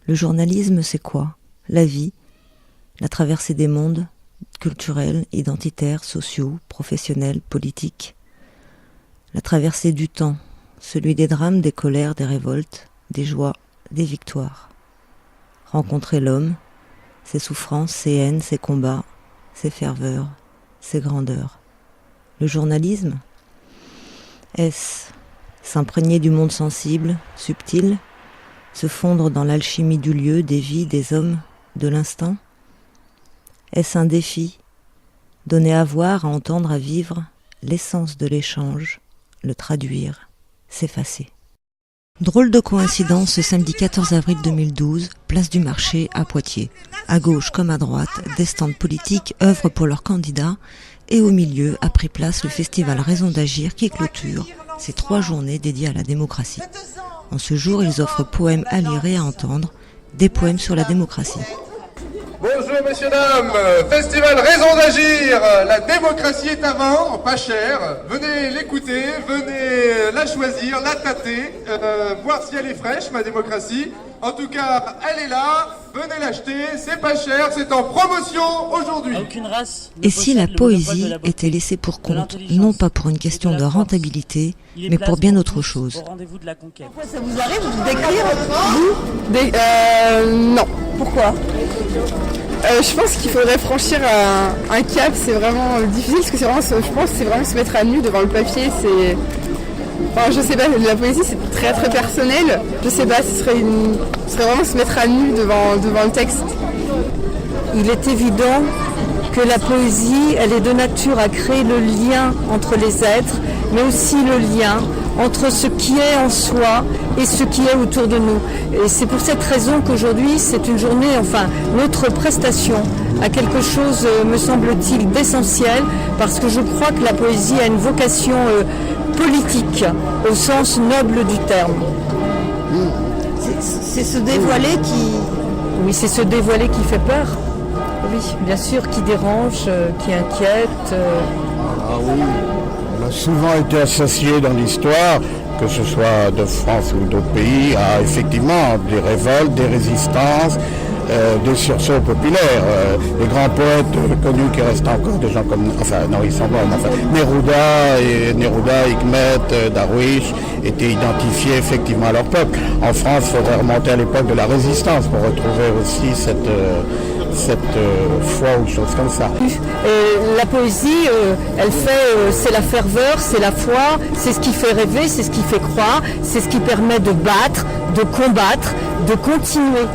Le journalisme, c'est quoi? La vie, la traversée des mondes, culturels, identitaires, sociaux, professionnels, politiques. La traversée du temps, celui des drames, des colères, des révoltes, des joies, des victoires. Rencontrer l'homme, ses souffrances, ses haines, ses combats, ses ferveurs, ses grandeurs. Le journalisme, est-ce s'imprégner du monde sensible, subtil, se fondre dans l'alchimie du lieu, des vies, des hommes, de l'instant? Est-ce un défi, donner à voir, à entendre, à vivre, l'essence de l'échange, le traduire, s'effacer? Drôle de coïncidence, ce samedi 14 avril 2012, place du Marché à Poitiers. À gauche comme à droite, des stands politiques œuvrent pour leurs candidats et au milieu a pris place le festival Raison d'agir qui clôture ces 3 journées dédiées à la démocratie. En ce jour, ils offrent poèmes à lire et à entendre, des poèmes sur la démocratie. Bonjour messieurs, dames, festival Raison d'agir, la démocratie est à vendre, pas cher, venez l'écouter, venez la choisir, la tâter, voir si elle est fraîche, ma démocratie. En tout cas, elle est là, venez l'acheter, c'est pas cher, c'est en promotion aujourd'hui. Et si la poésie était laissée pour compte, non pas pour une question de rentabilité, mais pour bien autre chose? Ça vous arrive d'écrire, vous Non. Pourquoi? Je pense qu'il faudrait franchir un cap, c'est vraiment difficile parce que c'est vraiment, je pense que c'est vraiment se mettre à nu devant le papier. Enfin, je sais pas, la poésie c'est très très personnel. Je sais pas, ce serait vraiment se mettre à nu devant le texte. Il est évident que la poésie, elle est de nature à créer le lien entre les êtres, mais aussi le lien entre ce qui est en soi et ce qui est autour de nous. Et c'est pour cette raison qu'aujourd'hui, c'est une journée, enfin, notre prestation a quelque chose, me semble-t-il, d'essentiel, parce que je crois que la poésie a une vocation politique, au sens noble du terme. C'est se dévoiler qui... Oui, c'est se dévoiler qui fait peur. Oui, bien sûr, qui dérange, qui inquiète. Ah oui, on a souvent été associé dans l'histoire, que ce soit de France ou d'autres pays, à effectivement des révoltes, des résistances, des sursauts populaires. Les grands poètes connus qui restent encore, des gens comme, enfin non ils sont morts, mais enfin, Neruda, Hikmet, Darwish, étaient identifiés effectivement à leur peuple. En France, il faudrait remonter à l'époque de la résistance pour retrouver aussi cette foi ou chose comme ça. Et la poésie, c'est la ferveur, c'est la foi, c'est ce qui fait rêver, c'est ce qui fait croire, c'est ce qui permet de battre, de combattre, de continuer.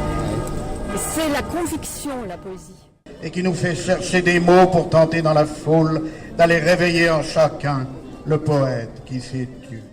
C'est la conviction, la poésie. Et qui nous fait chercher des mots pour tenter dans la foule d'aller réveiller en chacun le poète qui s'est tué.